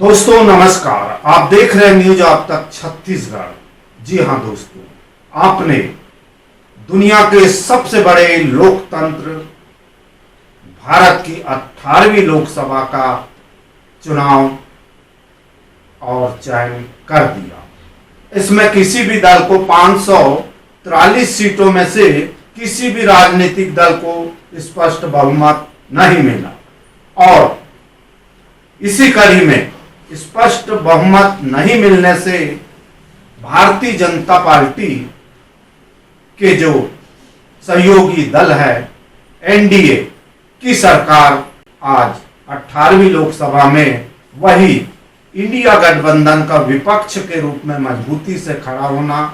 दोस्तों नमस्कार, आप देख रहे हैं न्यूज आप तक छत्तीसगढ़। जी हां दोस्तों, आपने दुनिया के सबसे बड़े लोकतंत्र भारत की 18वीं लोकसभा का चुनाव और चयन कर दिया। इसमें किसी भी दल को 543 सीटों में से किसी भी राजनीतिक दल को स्पष्ट बहुमत नहीं मिला और इसी कड़ी में स्पष्ट बहुमत नहीं मिलने से भारतीय जनता पार्टी के जो सहयोगी दल है एनडीए की सरकार आज 18वीं लोकसभा में वही इंडिया गठबंधन का विपक्ष के रूप में मजबूती से खड़ा होना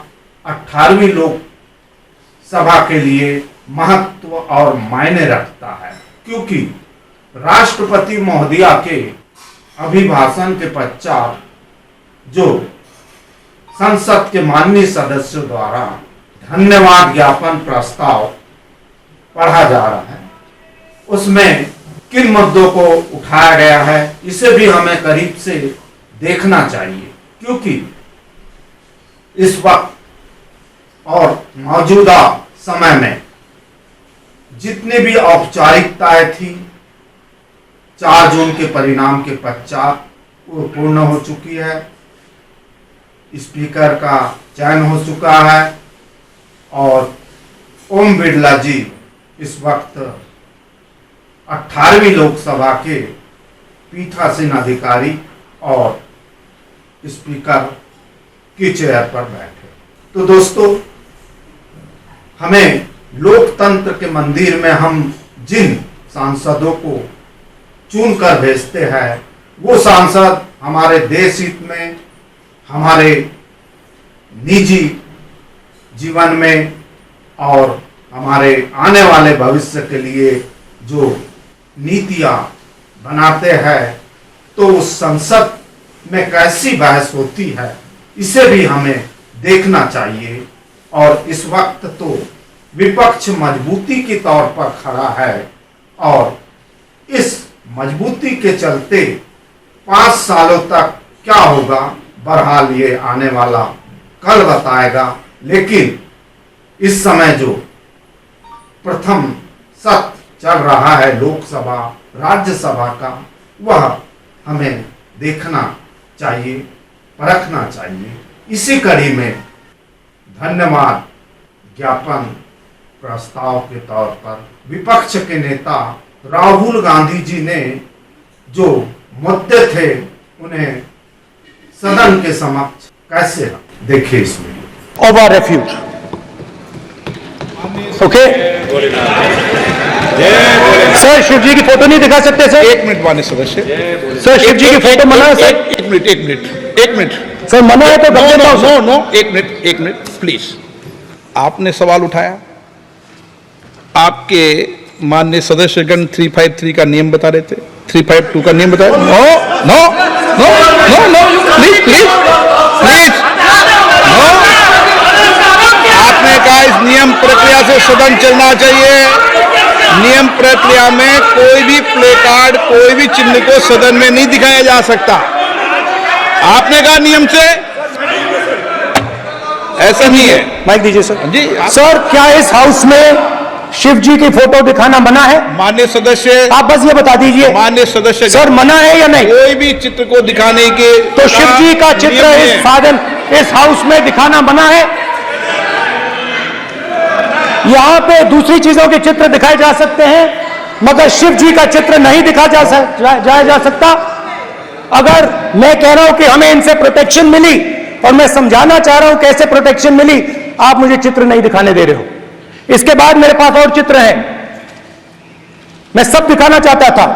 18वीं लोकसभा के लिए महत्व और मायने रखता है, क्योंकि राष्ट्रपति महोदया के अभिभाषण के पश्चात जो संसद के माननीय सदस्यों द्वारा धन्यवाद ज्ञापन प्रस्ताव पढ़ा जा रहा है, उसमें किन मुद्दों को उठाया गया है इसे भी हमें करीब से देखना चाहिए, क्योंकि इस वक्त और मौजूदा समय में जितनी भी औपचारिकताएं थी 4 जून के परिणाम के पश्चात वो पूर्ण हो चुकी है। स्पीकर का चयन हो चुका है और ओम बिरला जी इस वक्त 18वीं लोकसभा के पीठासीन अधिकारी और स्पीकर की चेयर पर बैठे। तो दोस्तों, हमें लोकतंत्र के मंदिर में हम जिन सांसदों को चुनकर भेजते हैं वो सांसद हमारे देश हित में, हमारे निजी जीवन में और हमारे आने वाले भविष्य के लिए जो नीतियां बनाते हैं तो उस संसद में कैसी बहस होती है इसे भी हमें देखना चाहिए। और इस वक्त तो विपक्ष मजबूती के तौर पर खड़ा है और इस मजबूती के चलते 5 सालों तक क्या होगा बहरहाल ये आने वाला कल बताएगा, लेकिन इस समय जो प्रथम सत्र चल रहा है लोकसभा राज्यसभा का, वह हमें देखना चाहिए, परखना चाहिए। इसी कड़ी में धन्यवाद ज्ञापन प्रस्ताव के तौर पर विपक्ष के नेता राहुल गांधी जी ने जो मुद्दे थे उन्हें सदन के समक्ष कैसे रखा, देखिए इसमें। Over refuge. Okay sir, Shiv ji की फोटो नहीं दिखा सकते सर? 1 मिनट माननीय सदस्य। सर, शिव जी की फोटो मना है सर? एक मिनट सर, मना है तो नो, एक मिनट प्लीज। आपने सवाल उठाया, आपके माननीय सदस्यगण 353 का नियम बता रहे थे, 352 का नियम बताया। No, please no. आपने कहा इस नियम प्रक्रिया से सदन चलना चाहिए। नियम प्रक्रिया में कोई भी प्ले कार्ड, कोई भी चिन्ह को सदन में नहीं दिखाया जा सकता। आपने कहा नियम से, ऐसा नहीं है। माइक दीजिए सर जी सर, क्या इस हाउस में शिव जी की फोटो दिखाना मना है? माननीय सदस्य, आप बस ये बता दीजिए। माननीय सदस्य सर, मना है या नहीं? कोई भी चित्र को दिखाने के तो शिव जी का चित्र इस हाउस में दिखाना मना है? यहाँ पे दूसरी चीजों के चित्र दिखाए जा सकते हैं मगर शिव जी का चित्र नहीं दिखा जा सकता। अगर मैं कह रहा हूं कि हमें इनसे प्रोटेक्शन मिली और मैं समझाना चाह रहा हूं कैसे प्रोटेक्शन मिली, आप मुझे चित्र नहीं दिखाने दे रहे हो। इसके बाद मेरे पास और चित्र हैं, मैं सब दिखाना चाहता था।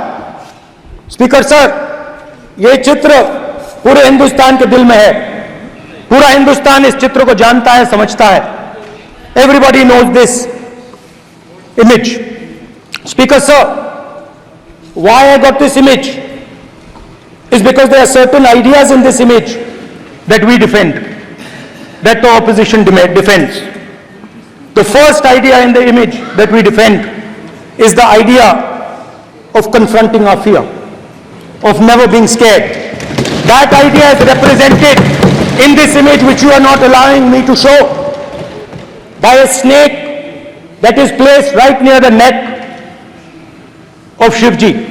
स्पीकर सर, ये चित्र पूरे हिंदुस्तान के दिल में है, पूरा हिंदुस्तान इस चित्र को जानता है, समझता है। Everybody knows this image. Speaker sir, why I got this image is because there are certain ideas in this image that we defend, that the opposition defends. The first idea in the image that we defend is the idea of confronting our fear, of never being scared. That idea is represented in this image, which you are not allowing me to show, by a snake that is placed right near the neck of Shivji.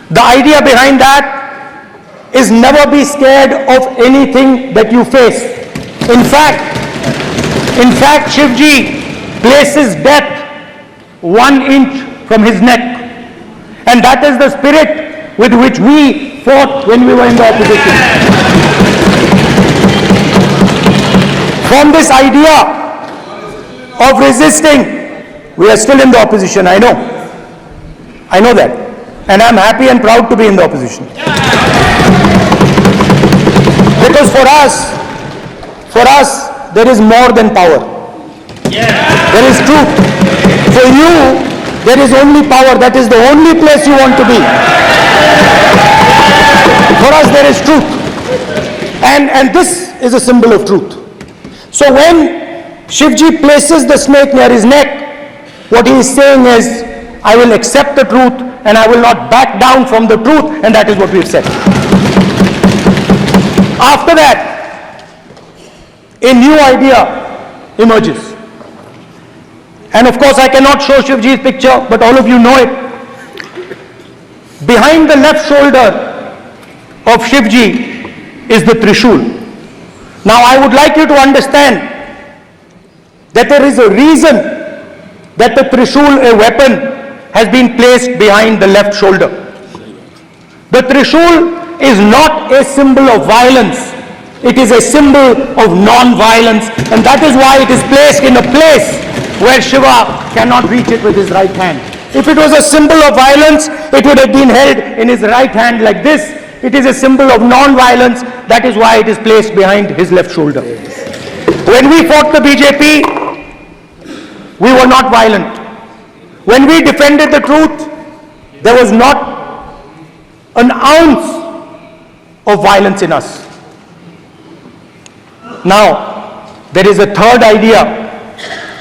The idea behind that is never be scared of anything that you face. In fact, Shivji places death 1 inch from his neck. And that is the spirit with which we fought when we were in the opposition. From this idea of resisting, we are still in the opposition, I know. I know that. And I'm happy and proud to be in the opposition. Because for us, there is more than power. There is truth. For you, there is only power. That is the only place you want to be. For us, there is truth. And this is a symbol of truth. So when Shivji places the snake near his neck, what he is saying is, I will accept the truth and I will not back down from the truth, and that is what we have said. After that, a new idea emerges. And of course, I cannot show Shivji's picture, but all of you know it. Behind the left shoulder of Shivji is the Trishul. Now, I would like you to understand that there is a reason that the Trishul, a weapon, has been placed behind the left shoulder. The Trishul is not a symbol of violence. It is a symbol of non-violence, and that is why it is placed in a place where Shiva cannot reach it with his right hand. If it was a symbol of violence, it would have been held in his right hand like this. It is a symbol of non-violence. That is why it is placed behind his left shoulder. When we fought the BJP, we were not violent. When we defended the truth, there was not an ounce of violence in us. Now, there is a third idea,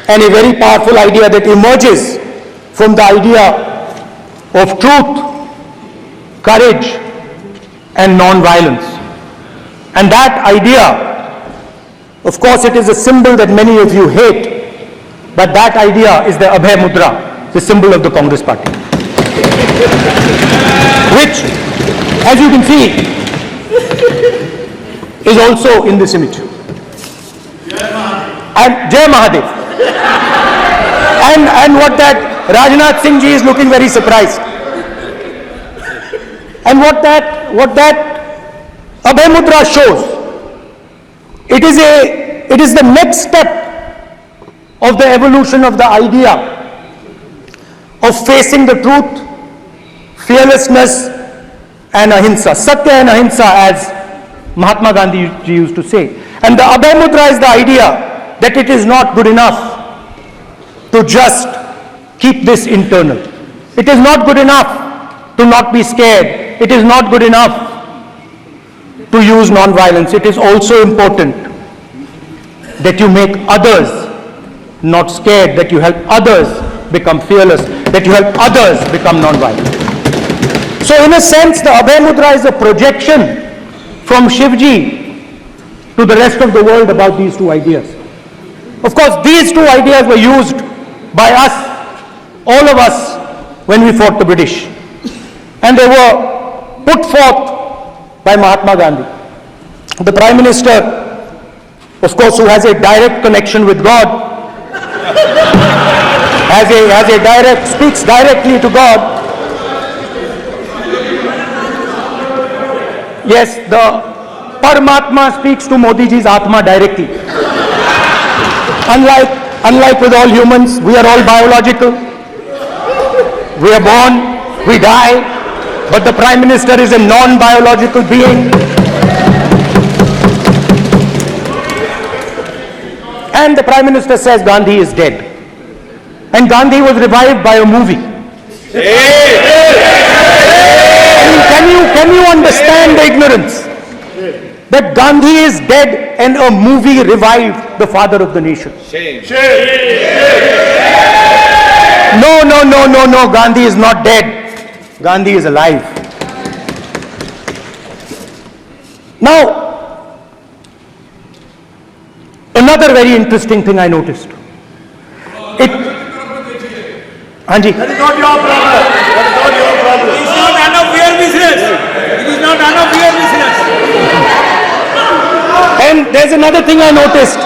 and a very powerful idea that emerges from the idea of truth, courage, and non-violence. And that idea, of course, it is a symbol that many of you hate, but that idea is the Abhay Mudra, the symbol of the Congress party, which, as you can see, is also in this image. And Jai Mahadev. And what that Rajnath Singh ji is looking very surprised. And what that Abhay Mudra shows, it is the next step of the evolution of the idea of facing the truth, fearlessness, and ahimsa. Satya and ahimsa, as Mahatma Gandhi ji used to say. And the Abhay Mudra is the idea that it is not good enough to just keep this internal. It is not good enough to not be scared. It is not good enough to use non-violence. It is also important that you make others not scared, that you help others become fearless, that you help others become non-violent. So in a sense, the Abhay Mudra is a projection from Shivji to the rest of the world about these two ideas. Of course, these two ideas were used by us, all of us, when we fought the British. And they were put forth by Mahatma Gandhi. The Prime Minister, of course, who has a direct connection with God, speaks directly to God. Yes, the Paramatma speaks to Modi ji's Atma directly. Unlike with all humans, we are all biological. We are born, we die, but the Prime Minister is a non-biological being. And the Prime Minister says Gandhi is dead. And Gandhi was revived by a movie. Can you understand the ignorance? That Gandhi is dead and a movie revived the father of the nation. No, Gandhi is not dead. Gandhi is alive. Now, another very interesting thing I noticed. हाँ जी, That is not your problem. That is not your problem. It is not none of your business. It is not none of your business. and there's another thing I noticed,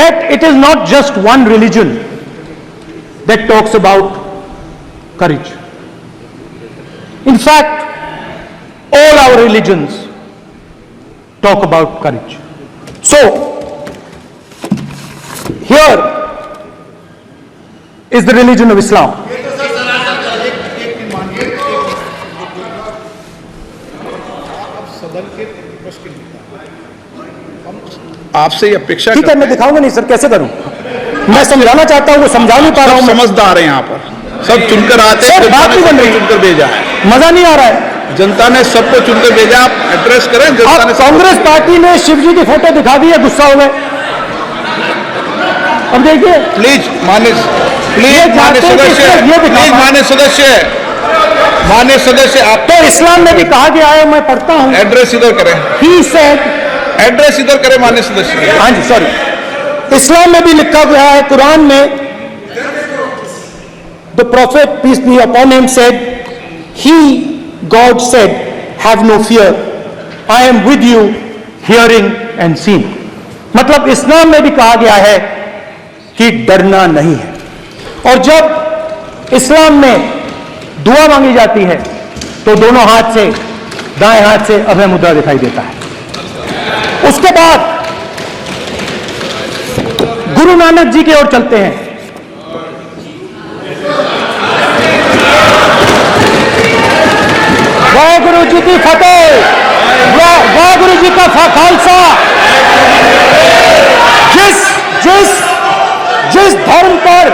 that it is not just one religion that talks about courage. In fact, all our religions talk about courage. So, here is the religion of Islam. आपसे ये अपेक्षा ठीक है, करते मैं दिखाऊंगा नहीं sir, कैसे करूं? मैं समझाना चाहता हूं, वो समझा नहीं पा रहा सब हूं मैं। समझदार हैं यहाँ पर, सब चुनकर आते हैं, सर, जनता बात ने नहीं बन सबको रही। चुनकर भेजा है, मजा नहीं आ रहा है। जनता ने सबको चुनकर भेजा। आप एड्रेस करें, जनता आप ने कांग्रेस पार्टी ने शिव जी की फोटो दिखा दी है, गुस्सा हो गए। अब देखिए, प्लीज मान्य ये मान्य चाहते हैं कि सदस्य, सिर्फ ये दिखा प्लीज पाए। मान्य सदस्य आप तो इस्लाम में भी कहा गया है, मैं पढ़ता हूं, एड्रेस इधर करें, ही सेड, एड्रेस इधर करें मान्य सदस्य। हाँ जी सॉरी, इस्लाम में भी लिखा गया है, कुरान में, the prophet peace be upon him said, he god said, have no fear, I am with you hearing and seeing. मतलब इस्लाम में भी कहा गया है कि डरना नहीं है। और जब इस्लाम में दुआ मांगी जाती है तो दोनों हाथ से, दाएं हाथ से अभय मुद्रा दिखाई देता है। उसके बाद गुरु नानक जी की ओर चलते हैं। वाहेगुरु जी की फतेह, वाहेगुरु जी का खालसा। जिस धर्म पर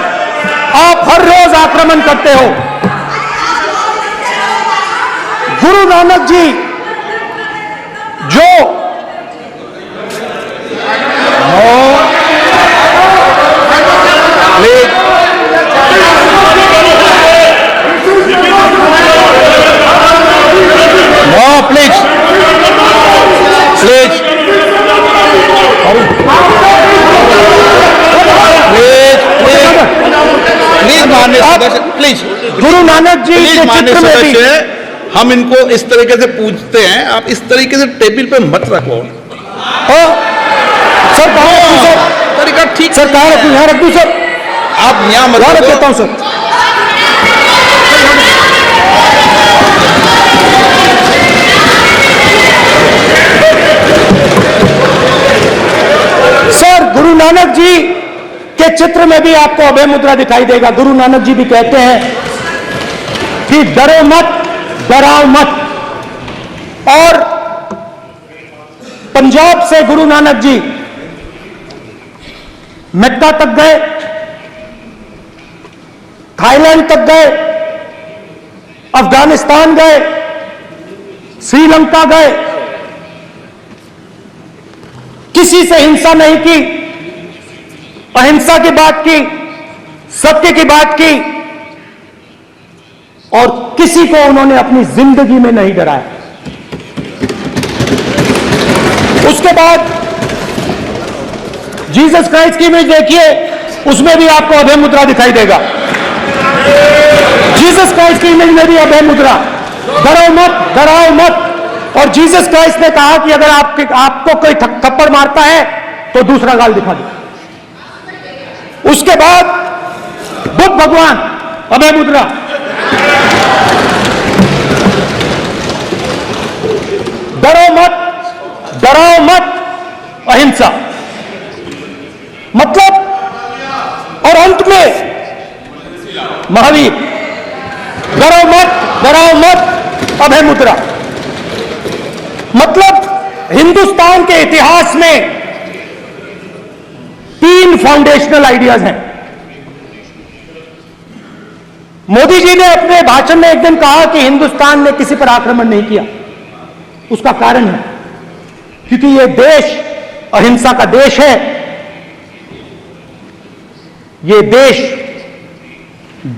आप हर रोज आक्रमण करते हो, गुरु नानक जी जो प्लीज मान्य सदस्य, प्लीज गुरु नानक जी प्लीज के मान्य चित्र में भी, सदस्य, हम इनको इस तरीके से पूछते हैं, आप इस तरीके से टेबल पे मत रखो। सर कहाँ रखूं सर? तरीका ठीक, सर कहाँ रखूं? यहाँ रख दूं सर? आप यहाँ मत यहाँ रख रखो। देता हूं सर। सर गुरु नानक जी के चित्र में भी आपको अभय मुद्रा दिखाई देगा। गुरु नानक जी भी कहते हैं कि डरो मत, डराओ मत। और पंजाब से गुरु नानक जी मक्का तक गए, थाईलैंड तक गए, अफगानिस्तान गए, श्रीलंका गए, किसी से हिंसा नहीं की, अहिंसा की बात की, सत्य की बात की, और किसी को उन्होंने अपनी जिंदगी में नहीं डराया। उसके बाद जीसस क्राइस्ट की इमेज देखिए, उसमें भी आपको अभय मुद्रा दिखाई देगा। जीसस क्राइस्ट की इमेज में भी अभय मुद्रा, डरो मत, डराओ मत। और जीसस क्राइस्ट ने कहा कि अगर आपको कोई थप्पड़ मारता है तो दूसरा गाल दिखा दो। उसके बाद बुद्ध भगवान, अभय मुद्रा। डरो मत, डराओ मत, अहिंसा। मतलब, और अंत में महावीर, डरो मत, डराओ मत, अभय मुद्रा। मतलब हिंदुस्तान के इतिहास में 3 फाउंडेशनल आइडियाज हैं। मोदी जी ने अपने भाषण में एक दिन कहा कि हिंदुस्तान ने किसी पर आक्रमण नहीं किया। उसका कारण है क्योंकि यह देश अहिंसा का देश है, यह देश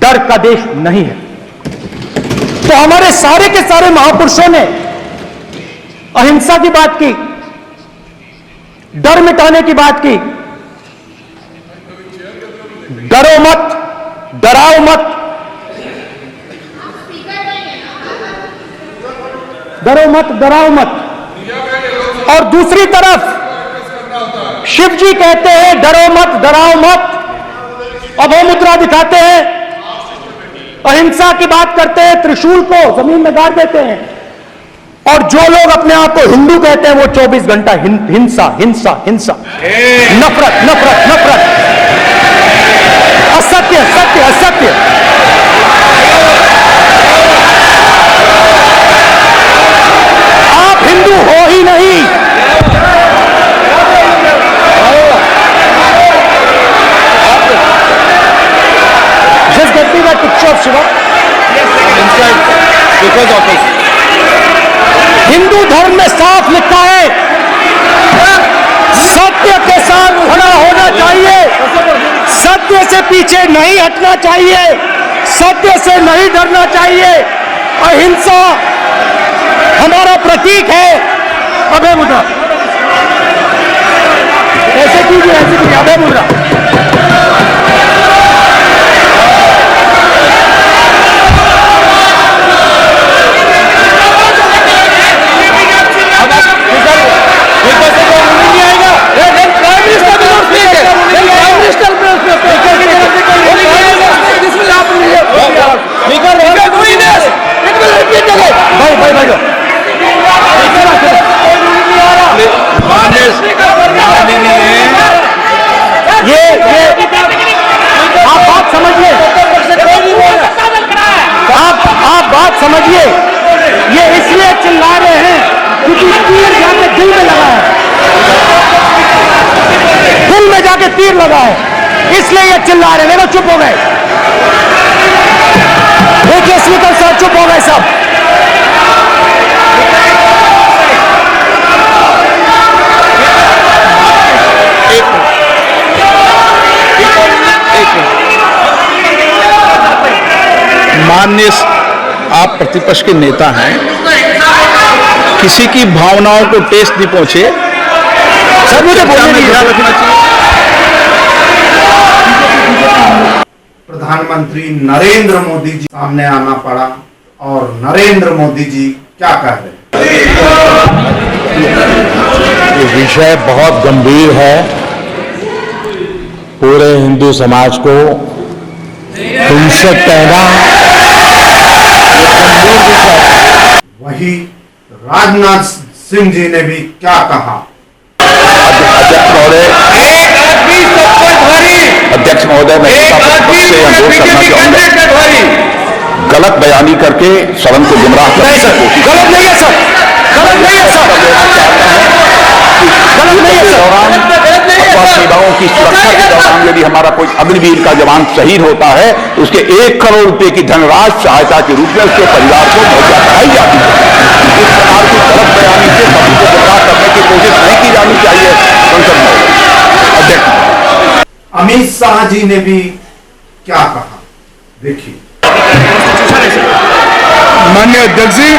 डर का देश नहीं है। तो हमारे सारे के सारे महापुरुषों ने अहिंसा की बात की, डर मिटाने की बात की। डरो मत, डराओ मत, डरो मत, डराओ मत। और दूसरी तरफ शिव जी कहते हैं डरो मत, डराओ मत, अभय मुद्रा दिखाते हैं, अहिंसा की बात करते हैं, त्रिशूल को जमीन में गाड़ देते हैं। और जो लोग अपने आप को हिंदू कहते हैं वो 24 घंटा हिंसा हिंसा हिंसा, नफरत नफरत नफरत, असत्य सत्य असत्य। आप हिंदू हो ही नहीं। Just get me that picture of Shiva. because of us. Hindu धर्म में साफ लिखा है, सत्य के साथ खड़ा होना चाहिए, सत्य से पीछे नहीं हटना चाहिए, सत्य से नहीं डरना चाहिए। अहिंसा हमारा प्रतीक है। अभय मुद्रा ऐसे कीजिए, ऐसे कीजिए, अभय मुद्रा। आप बात समझिए, आप बात समझिए, ये इसलिए चिल्ला रहे हैं क्योंकि तीर जाके दिल में लगा है, दिल में जाके तीर लगा है, इसलिए ये चिल्ला रहे हैं। देखो चुप हो गए, देखिए स्पीकर साहब चुप हो गए सब। माननीय आप प्रतिपक्ष के नेता हैं, किसी की भावनाओं को ठेस नहीं पहुंचे, सर मुझे बोलने नहीं ध्यान रखना चाहिए। प्रधानमंत्री नरेंद्र मोदी जी सामने आना पड़ा और नरेंद्र मोदी जी क्या कह रहे हैं? ये विषय बहुत गंभीर है, पूरे हिंदू समाज को हिंसक कहना वही राजनाथ सिंह जी ने भी क्या कहा? अध्यक्ष महोदय, मैं से अनुरोध करना चाहूंगा, गलत बयानी करके सदन को गुमराह करने की कोशिश। गलत नहीं है सर, गलत नहीं है सर, गलत नहीं है सर। सेवाओं की सुरक्षा के दौरान यदि हमारा कोई अग्निवीर का जवान शहीद होता है तो उसके 1 करोड़ रुपए की धनराशि सहायता के रूप में उसके परिवार को मुहैया कराई जाती है। इस प्रकार की गलत बयानी से सभी को गुमराह करने की कोशिश नहीं की जानी चाहिए। संसद में अध्यक्ष अमित शाह जी ने भी क्या कहा, देखिए। माननीय अध्यक्ष जी,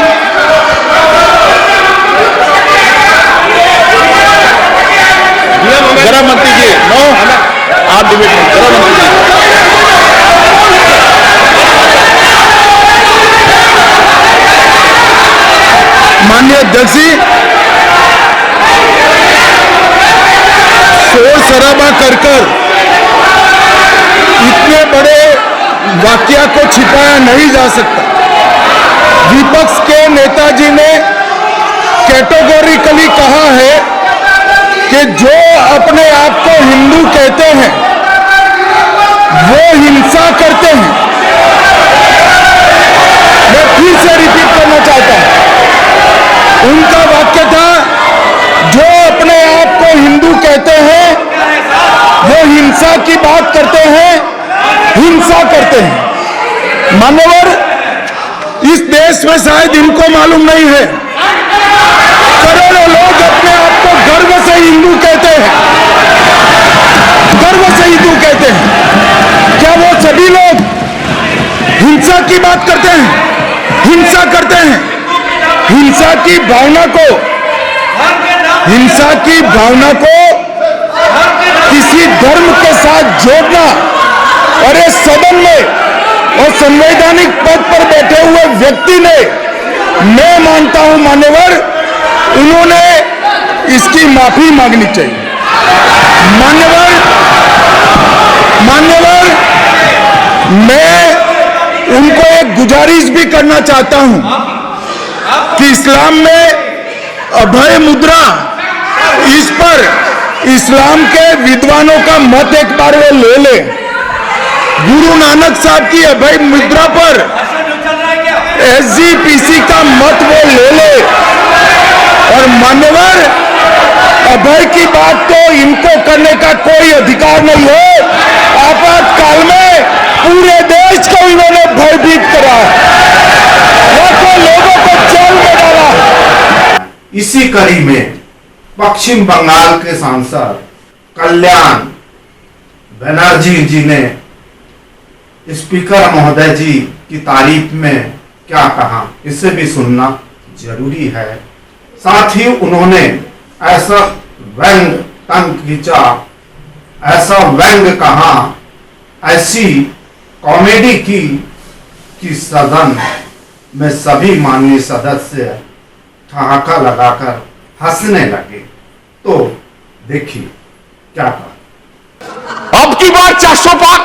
गृह मंत्री जी, आप डिबेट में गृह मंत्री जी। माननीय अध्यक्ष जी, शोर शराबा कर इतने बड़े वाकया को छिपाया नहीं जा सकता। विपक्ष के नेताजी ने कैटेगोरिकली कहा है कि जो अपने आप को हिंदू कहते हैं वो हिंसा करते हैं। मैं फिर से रिपीट करना चाहता हूं, उनका वाक्य था जो अपने आप को हिंदू कहते हैं वो हिंसा की बात करते हैं, हिंसा करते हैं। मान्यवर, इस देश में शायद इनको मालूम नहीं है, करोड़ों लोग अपने आप को गर्व से हिंदू कहते हैं, गर्व से हिंदू कहते हैं। क्या वो सभी लोग हिंसा की बात करते हैं, हिंसा करते हैं? हिंसा की भावना को हिंसा की भावना को किसी धर्म के साथ जोड़ना और इस सदन में और संवैधानिक पद पर बैठे हुए व्यक्ति ने, मैं मानता हूं मान्यवर, उन्होंने इसकी माफी मांगनी चाहिए। मान्यवर, मैं उनको एक गुजारिश भी करना चाहता हूं कि इस्लाम में अभय मुद्रा, इस पर इस्लाम के विद्वानों का मत एक बार वो ले ले। गुरु नानक साहब की अभय मुद्रा पर SGPC का मत वो ले ले। और मान्यवर, अभय की बात तो इनको करने का कोई अधिकार नहीं है। आपातकाल में पूरे देश को इन्होंने भयभीत करा, लाखों लोगों को जेल में डाला। इसी कड़ी में पश्चिम बंगाल के सांसद कल्याण बनर्जी जी ने स्पीकर महोदय जी की तारीफ में क्या कहा, इसे भी सुनना जरूरी है। साथ ही उन्होंने ऐसा व्यंग तंग खींचा, ऐसा व्यंग कहा, ऐसी कॉमेडी की कि सदन में सभी माननीय सदस्य ठहाका लगाकर हंसने लगे। तो देखिए क्या कहा। अब की बार 400 पार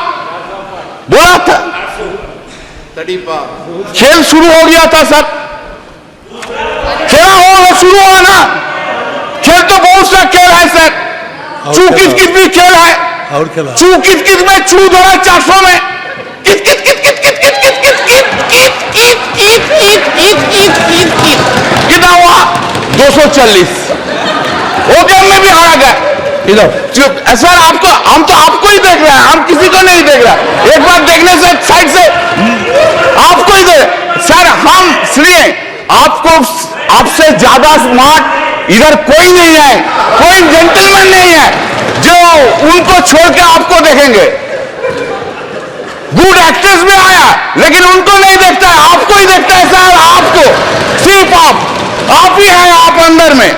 बोला था, खेल शुरू हो गया था सर, खेला हो शुरू हुआ ना। खेल तो बहुत सा खेल है सर, चू किस किस भी खेल है, और खेला चू किस किस में चू दौड़ा 400 में किस किस किस किस किस किस किस किस किस कितना हुआ 240। वो गेम में भी हारा गया। सर आपको, हम तो आपको ही देख रहे हैं, हम किसी को नहीं देख रहे। एक बार देखने से साइड से आपको ही देख। सर हम सुनिए, आपको, आपसे ज्यादा स्मार्ट इधर कोई नहीं है, कोई जेंटलमैन नहीं है जो उनको छोड़ के आपको देखेंगे। गुड एक्ट्रेस में आया लेकिन उनको नहीं देखता है, आपको ही देखता है सर। आपको सिर्फ आप ही है, आप अंदर में।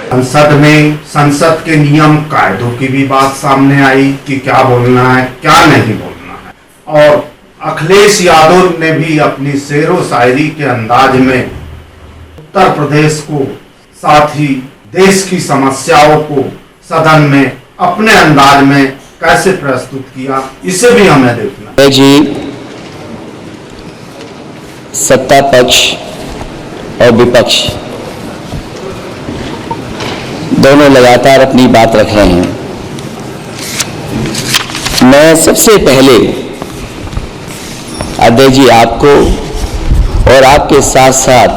संसद में संसद के नियम कायदों की भी बात सामने आई कि क्या बोलना है, क्या नहीं बोलना है। और अखिलेश यादव ने भी अपनी शेरो शायरी के अंदाज में उत्तर प्रदेश को, साथ ही देश की समस्याओं को सदन में अपने अंदाज में कैसे प्रस्तुत किया, इसे भी हमें देखना है। जी, सत्ता पक्ष और विपक्ष दोनों लगातार अपनी बात रख रहे हैं। मैं सबसे पहले अध्यक्ष जी आपको और आपके साथ साथ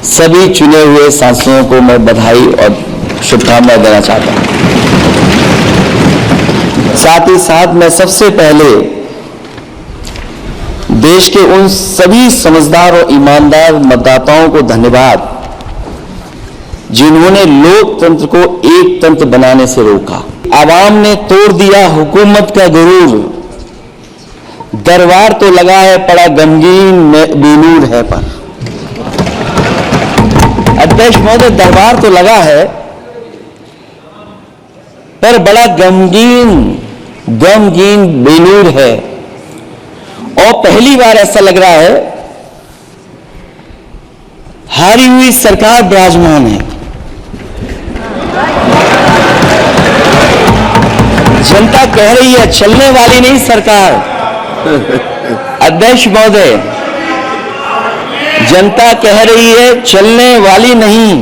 सभी चुने हुए सांसदों को मैं बधाई और शुभकामनाएं देना चाहता हूं। साथ ही साथ मैं सबसे पहले देश के उन सभी समझदार और ईमानदार मतदाताओं को धन्यवाद जिन्होंने लोकतंत्र को एक तंत्र बनाने से रोका। आवाम ने तोड़ दिया हुकूमत का गुरूर, दरबार तो लगा है पड़ा गमगीन बेनूर है। अध्यक्ष महोदय, दरबार तो लगा है पर बड़ा गमगीन बेनूर है। और पहली बार ऐसा लग रहा है हारी हुई सरकार विराजमान है। जनता कह रही है चलने वाली नहीं सरकार। अध्यक्ष महोदय, जनता कह रही है चलने वाली नहीं,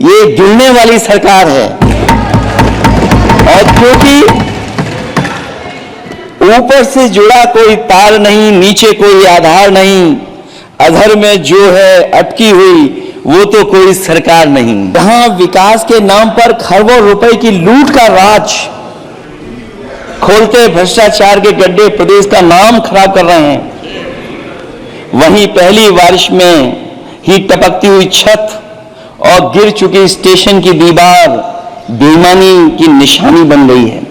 ये गिरने वाली सरकार है। और क्योंकि ऊपर से जुड़ा कोई तार नहीं, नीचे कोई आधार नहीं, अधर में जो है अटकी हुई वो तो कोई सरकार नहीं। जहां विकास के नाम पर खरबों रुपए की लूट का राज खोलते भ्रष्टाचार के गड्ढे प्रदेश का नाम खराब कर रहे हैं, वहीं पहली बारिश में ही टपकती हुई छत और गिर चुकी स्टेशन की दीवार बेईमानी की निशानी बन गई है।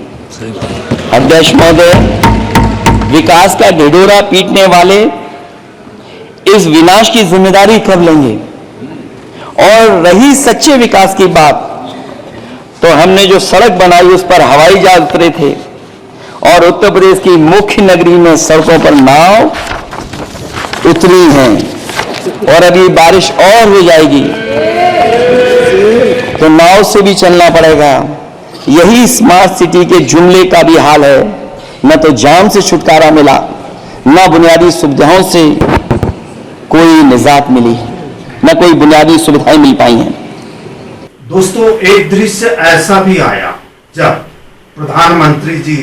अध्यक्ष महोदय, विकास का ढिढोरा पीटने वाले इस विनाश की जिम्मेदारी कब लेंगे और रही सच्चे विकास की बात, तो हमने जो सड़क बनाई उस पर हवाई जहाज उतरे थे, और उत्तर प्रदेश की मुख्य नगरी में सड़कों पर नाव उतरी हैं, और अभी बारिश और हो जाएगी तो नाव से भी चलना पड़ेगा। यही स्मार्ट सिटी के जुमले का भी हाल है। न तो जाम से छुटकारा मिला, न बुनियादी सुविधाओं से कोई निजात मिली, न कोई बुनियादी सुविधाएं मिल पाई हैं। दोस्तों, एक दृश्य ऐसा भी आया जब प्रधानमंत्री जी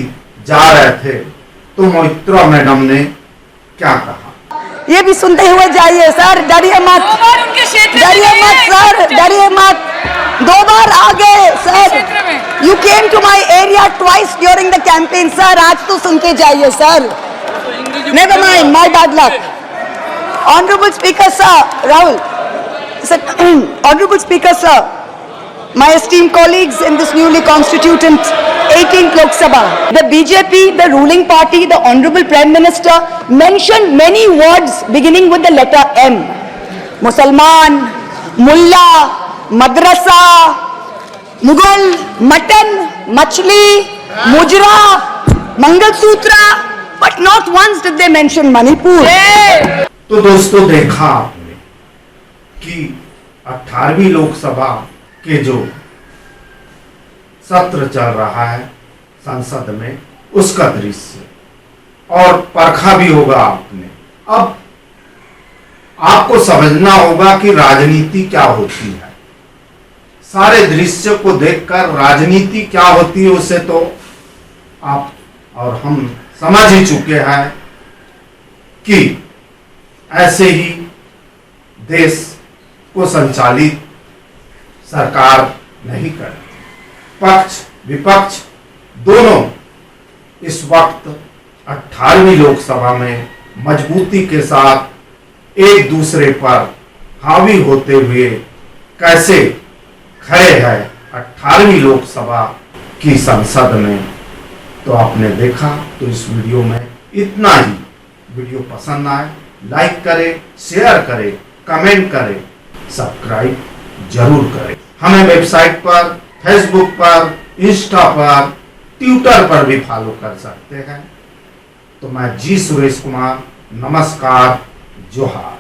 जा रहे थे तो मोइत्रा मैडम ने क्या कहा, ये भी सुनते हुए जाइए सर, डरिए मत, डरिए मत सर, डरिए मत। 2 बार आ गए sir, you came to my area twice during the campaign sir, आज तो सुन के जाइए sir. Never mind, my bad luck. Honourable speaker sir, Rahul sir, honourable speaker sir, my esteemed colleagues in this newly constituted 18th Lok Sabha, the BJP, the ruling party, the Honorable Prime Minister mentioned many words beginning with the letter M. Musalman, Mullah, Madrasa, Mughal, Mutton, Machli, Mujra, Mangal Sutra, but not once did they mention Manipur. तो दोस्तों, देखा आपने कि 18वीं लोकसभा के जो सत्र चल रहा है संसद में, उसका दृश्य और परखा भी होगा आपने। अब आपको समझना होगा कि राजनीति क्या होती है। सारे दृश्य को देखकर राजनीति क्या होती है उसे तो आप और हम समझ ही चुके हैं कि ऐसे ही देश को संचालित सरकार नहीं करती। पक्ष विपक्ष दोनों इस वक्त 18वीं लोकसभा में मजबूती के साथ एक दूसरे पर हावी होते हुए कैसे खड़े हैं 18वीं लोकसभा की संसद में, तो आपने देखा। तो इस वीडियो में इतना ही। वीडियो पसंद आए लाइक करें, शेयर करें, कमेंट करें, सब्सक्राइब जरूर करें। हमें वेबसाइट पर, फेसबुक पर, इंस्टा पर, ट्विटर पर भी फॉलो कर सकते हैं। तो मैं जी सुरेश कुमार, नमस्कार, जोहार।